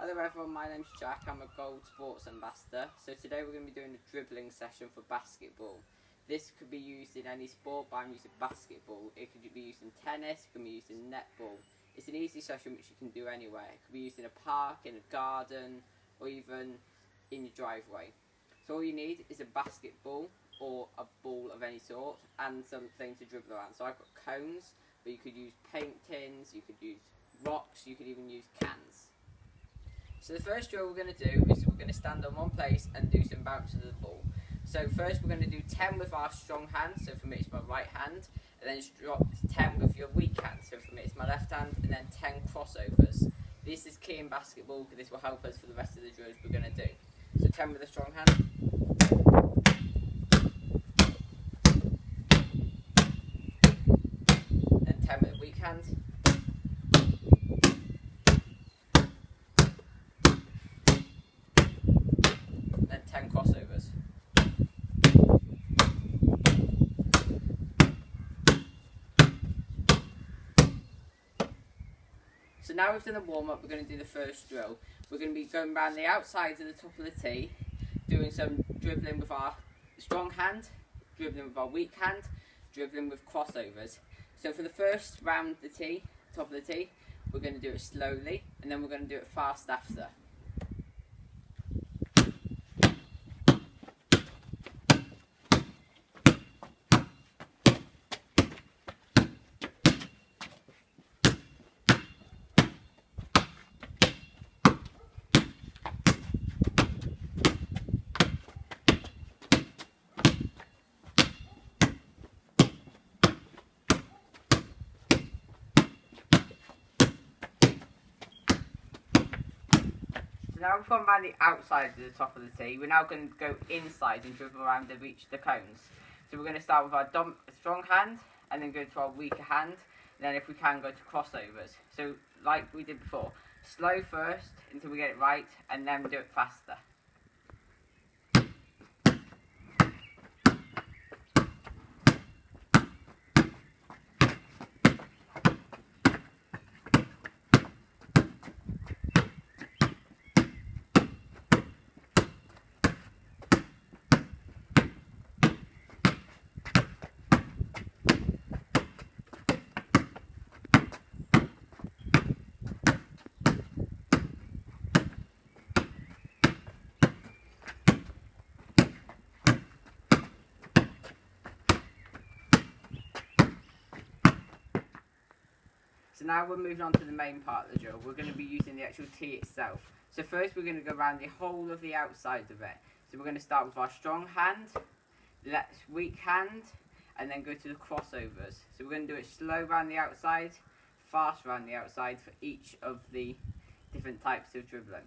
Hello everyone, my name's Jack, I'm a Gold Sports Ambassador. So today we're going to be doing a dribbling session for basketball. This could be used in any sport, but I'm using basketball. It could be used in tennis, it can be used in netball. It's an easy session which you can do anywhere. It could be used in a park, in a garden, or even in your driveway. So all you need is a basketball or a ball of any sort and something to dribble around. So I've got cones, but you could use paint tins, you could use rocks, you could even use cans. So the first drill we're going to do is we're going to stand on one place and do some bounces of the ball. So first we're going to do 10 with our strong hand, so for me it's my right hand, and then drop 10 with your weak hand, so for me it's my left hand, and then 10 crossovers. This is key in basketball because this will help us for the rest of the drills we're going to do. So 10 with the strong hand. Then 10 with the weak hand. Then 10 crossovers. So now we've done the warm-up, we're going to do the first drill. We're going to be going around the outside of the top of the tee, doing some dribbling with our strong hand, dribbling with our weak hand, dribbling with crossovers. So for the first round of the tee, top of the tee, we're going to do it slowly, and then we're going to do it fast after. Now we've gone around the outside of the top of the tee, we're now going to go inside and dribble around to reach the cones. So we're going to start with our strong hand, and then go to our weaker hand, and then if we can go to crossovers. So like we did before, slow first until we get it right, and then do it faster. So now we're moving on to the main part of the drill. We're going to be using the actual tee itself. So first we're going to go around the whole of the outside of it. So we're going to start with our strong hand, weak hand, and then go to the crossovers. So we're going to do it slow around the outside, fast around the outside for each of the different types of dribbling.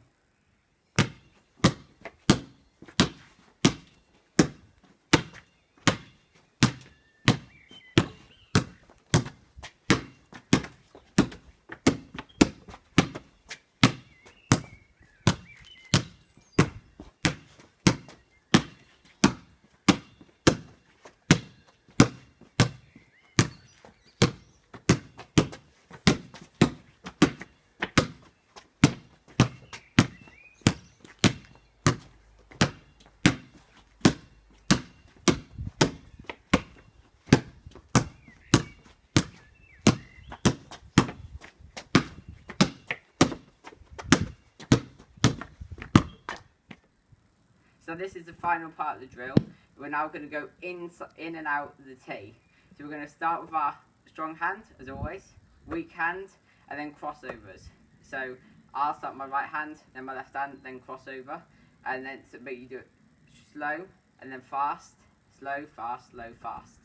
So this is the final part of the drill. We're now going to go in and out of the tee. So we're going to start with our strong hand, as always, weak hand, and then crossovers. So I'll start with my right hand, then my left hand, then crossover, and then but you do it slow, and then fast, slow, fast, slow, fast.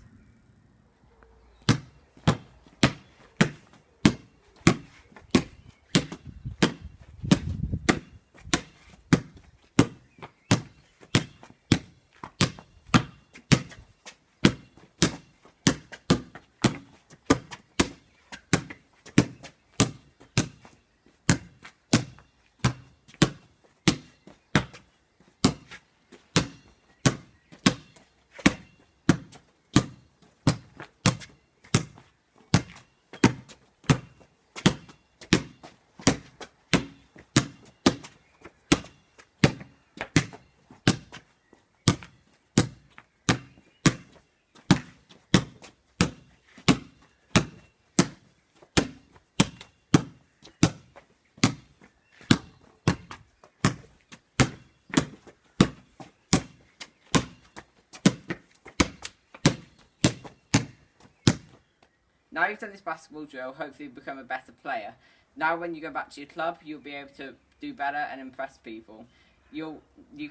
Now you've done this basketball drill, hopefully you'll become a better player. Now when you go back to your club, you'll be able to do better and impress people. You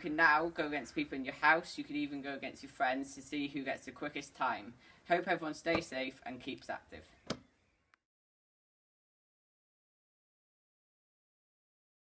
can now go against people in your house, you can even go against your friends to see who gets the quickest time. Hope everyone stays safe and keeps active.